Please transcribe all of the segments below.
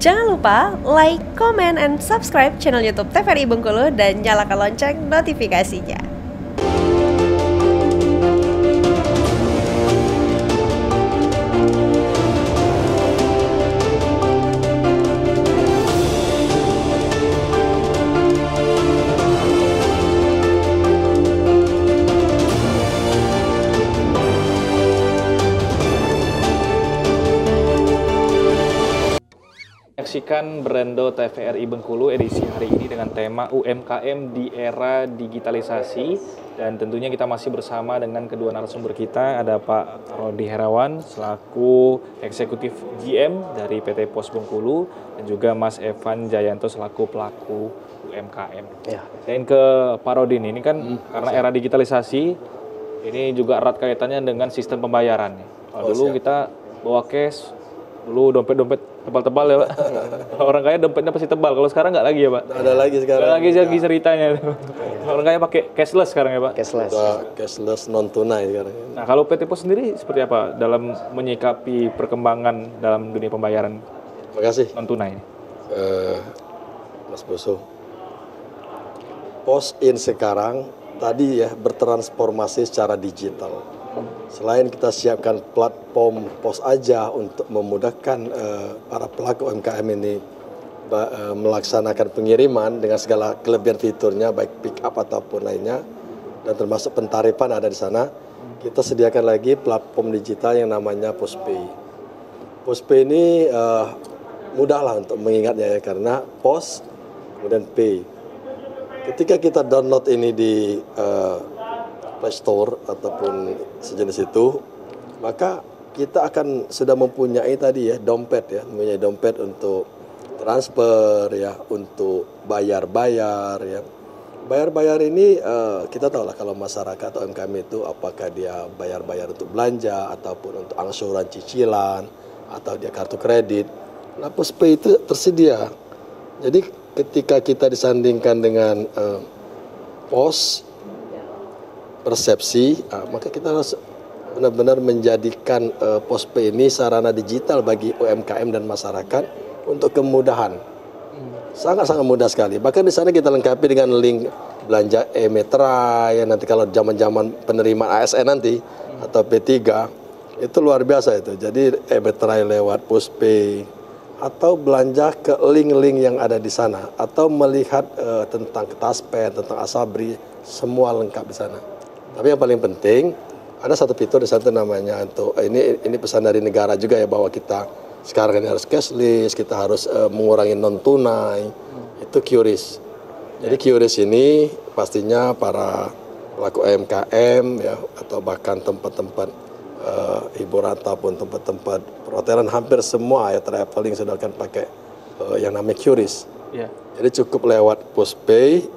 Jangan lupa like, comment, and subscribe channel YouTube TVRI Bengkulu dan nyalakan lonceng notifikasinya. Menyaksikan Berendo TVRI Bengkulu edisi hari ini dengan tema UMKM di era digitalisasi, dan tentunya kita masih bersama dengan kedua narasumber kita. Ada Pak Rodi Herawan selaku Eksekutif GM dari PT Pos Bengkulu dan juga Mas Evan Jayanto selaku pelaku UMKM. Ya. Dan ke Pak Rodi ini kan karena era digitalisasi ini juga erat kaitannya dengan sistem pembayaran. Kalau dulu kita bawa cash, dulu dompet-dompet tebal-tebal ya Pak. Orang kaya dompetnya pasti tebal. Kalau sekarang nggak lagi ya Pak? Ada lagi sekarang. Nggak lagi ceritanya. Orang kaya pakai cashless sekarang ya Pak? Cashless non tunai sekarang. Nah kalau PT Pos sendiri seperti apa dalam menyikapi perkembangan dalam dunia pembayaran? Terima kasih. Non tunai. Mas Boso. Pos in sekarang tadi ya bertransformasi secara digital. Selain kita siapkan platform pos aja untuk memudahkan para pelaku UMKM ini melaksanakan pengiriman dengan segala kelebihan fiturnya, baik pick up ataupun lainnya, dan termasuk pentarifan ada di sana. Kita sediakan lagi platform digital yang namanya PosPay. PosPay ini mudahlah untuk mengingatnya ya, karena pos kemudian pay. Ketika kita download ini di Play Store ataupun sejenis itu, maka kita akan sudah mempunyai tadi ya dompet ya, mempunyai dompet untuk transfer ya, untuk bayar-bayar ya. Bayar-bayar ini kita tahu lah kalau masyarakat atau UMKM itu apakah dia bayar-bayar untuk belanja ataupun untuk angsuran cicilan atau dia kartu kredit. Nah, PosPay itu tersedia. Jadi ketika kita disandingkan dengan pos persepsi, maka kita harus benar-benar menjadikan PosPay ini sarana digital bagi UMKM dan masyarakat untuk kemudahan. Sangat-sangat mudah sekali. Bahkan di sana kita lengkapi dengan link belanja e-metra ya, nanti kalau zaman-zaman penerimaan ASN nanti atau P3 itu luar biasa itu. Jadi e-metra lewat PosPay atau belanja ke link-link yang ada di sana atau melihat tentang Taspen, tentang Asabri, semua lengkap di sana. Tapi yang paling penting ada satu fitur di sana namanya untuk ini pesan dari negara juga ya, bahwa kita sekarang ini harus cashless, kita harus mengurangi non tunai. Itu QRIS. Jadi QRIS ini pastinya para pelaku UMKM ya, atau bahkan tempat-tempat hiburan ataupun tempat-tempat perhotelan hampir semua ya traveling sudah akan pakai yang namanya QRIS. Yeah. Jadi cukup lewat PosPay,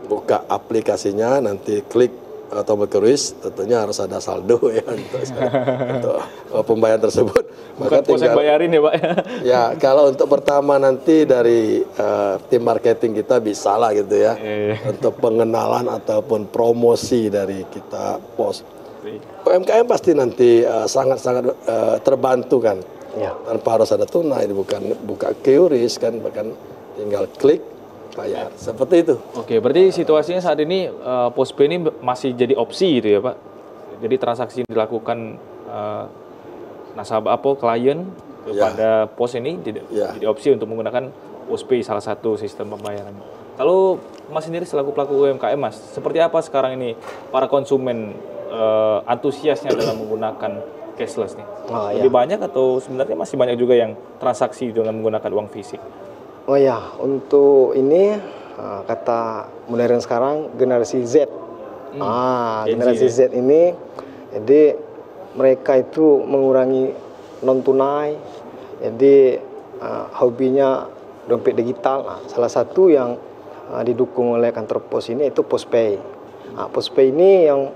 buka aplikasinya, nanti klik tombol QRIS, tentunya harus ada saldo ya untuk pembayaran tersebut. Maka tinggal bayarin ya Pak. Ya, kalau untuk pertama nanti dari tim marketing kita bisa lah gitu ya, untuk pengenalan ataupun promosi dari kita pos. UMKM pasti nanti sangat-sangat terbantu kan, tanpa harus ada tunai, buka QRIS kan, bahkan tinggal klik bayar, seperti itu. Oke, berarti situasinya saat ini PosPay ini masih jadi opsi gitu ya Pak? Jadi transaksi yang dilakukan nasabah klien kepada pos ini jadi opsi untuk menggunakan PosPay, salah satu sistem pembayaran. Kalau Mas sendiri selaku pelaku UMKM Mas, seperti apa sekarang ini para konsumen antusiasnya dalam menggunakan cashless nih? Lebih banyak atau sebenarnya masih banyak juga yang transaksi dengan menggunakan uang fisik? Oh ya, untuk ini kata modern sekarang generasi Z. Generasi Z ini, jadi mereka itu mengurangi non tunai, jadi hobinya dompet digital. Salah satu yang didukung oleh kantor pos ini itu PosPay. PosPay ini yang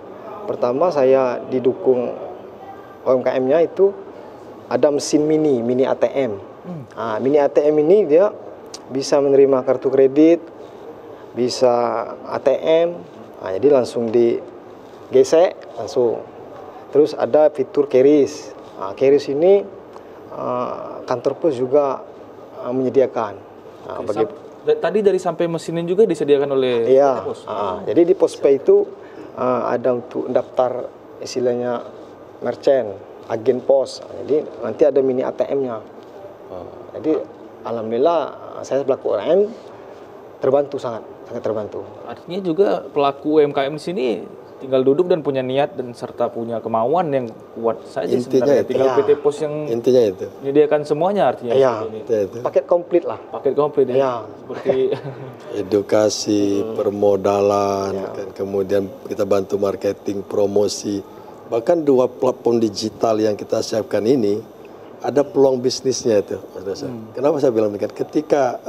pertama saya didukung UMKM-nya itu ada mesin mini ATM. Mini ATM ini dia bisa menerima kartu kredit, bisa ATM, jadi langsung digesek langsung. Terus ada fitur QRIS. QRIS ini kantor pos juga menyediakan. Bagi Tadi dari sampai mesinnya juga disediakan oleh Iya, PT Pos. jadi di Pospay itu ada untuk daftar istilahnya merchant, agen pos. Jadi nanti ada mini ATM-nya. Jadi alhamdulillah saya selaku UMKM terbantu sangat terbantu. Artinya juga pelaku UMKM di sini tinggal duduk dan punya niat dan serta punya kemauan yang kuat saja Intinya sebenarnya. itu. Tinggal Ya. PT Pos yang Intinya itu. menyediakan semuanya artinya. Iya, seperti ini. Itu. paket komplit lah. Paket komplit ya. Iya. Seperti Edukasi, permodalan, kan, kemudian kita bantu marketing, promosi. Bahkan 2 platform digital yang kita siapkan ini ada peluang bisnisnya itu, Mas Reza. Kenapa saya bilang demikian? Ketika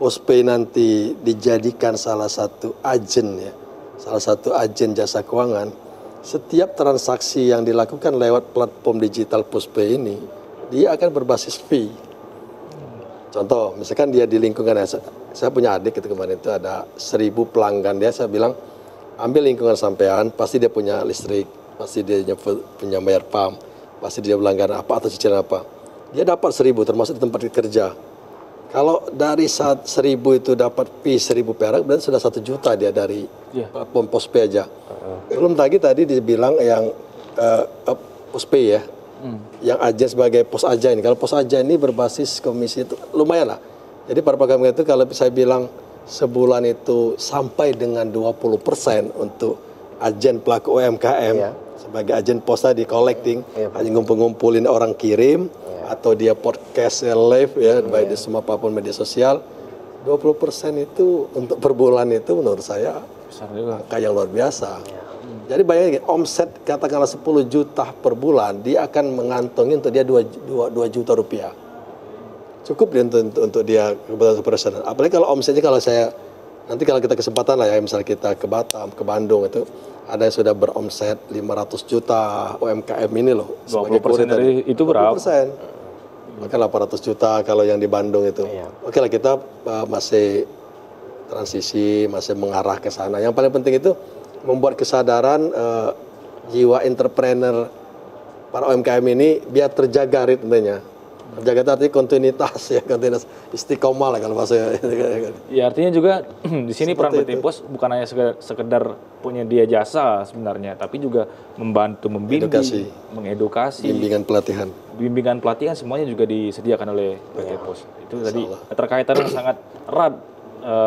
Pospay nanti dijadikan salah satu agen ya, salah satu agen jasa keuangan, setiap transaksi yang dilakukan lewat platform digital Pospay ini, dia akan berbasis fee. Contoh, misalkan dia di lingkungan, saya punya adik itu kemarin itu ada 1000 pelanggan dia, saya bilang ambil lingkungan sampean, pasti dia punya listrik, pasti dia punya bayar PAM, pasti dia pelanggan apa atau cicilan apa. Dia dapat 1000 termasuk di tempat kerja. Kalau dari 1000 itu dapat fee 1000 perak, berarti sudah 1 juta dia dari platform Pospay aja. Belum lagi tadi dibilang yang Pospay ya. Yang agen sebagai pos aja ini. Kalau pos aja ini berbasis komisi itu lumayan lah. Jadi para pegawai itu kalau saya bilang sebulan itu sampai dengan 20% untuk agen pelaku UMKM sebagai agen pos tadi collecting, hanya ngumpulin orang kirim atau dia podcast live ya baik di semua platform media sosial. 20% itu untuk per bulan itu menurut saya besar juga. angka yang luar biasa. Jadi bayangin omset katakanlah 10 juta per bulan, dia akan mengantongi untuk dia 2 juta rupiah. Cukup dia untuk dia kebutuhan operasional. Apalagi kalau omsetnya kalau saya nanti kalau kita kesempatan lah ya misalnya kita ke Batam, ke Bandung itu ada yang sudah beromset 500 juta UMKM ini loh. 20% dari itu berapa? 20%. Maka 800 juta kalau yang di Bandung itu. Oke lah kita masih transisi, masih mengarah ke sana. Yang paling penting itu membuat kesadaran jiwa entrepreneur para UMKM ini biar terjaga ritmenya. Terjaga itu artinya kontinuitas ya, kontinuitas istiqomah lah kalau bahasa. Ya artinya juga di sini peran Seperti PT Pos bukan hanya sekedar punya dia jasa sebenarnya, tapi juga membantu membimbing, mengedukasi, bimbingan pelatihan semuanya juga disediakan oleh PT Pos. Itu tadi keterkaitan yang sangat erat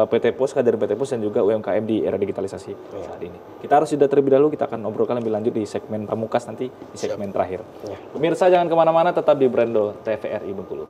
PT Pos, kader PT Pos dan juga UMKM di era digitalisasi saat ini. Kita harus sudah terlebih dahulu, kita akan obrolkan lebih lanjut di segmen Pamungkas nanti, di segmen terakhir. Pemirsa jangan kemana-mana, tetap di Brando TVRI Bengkulu.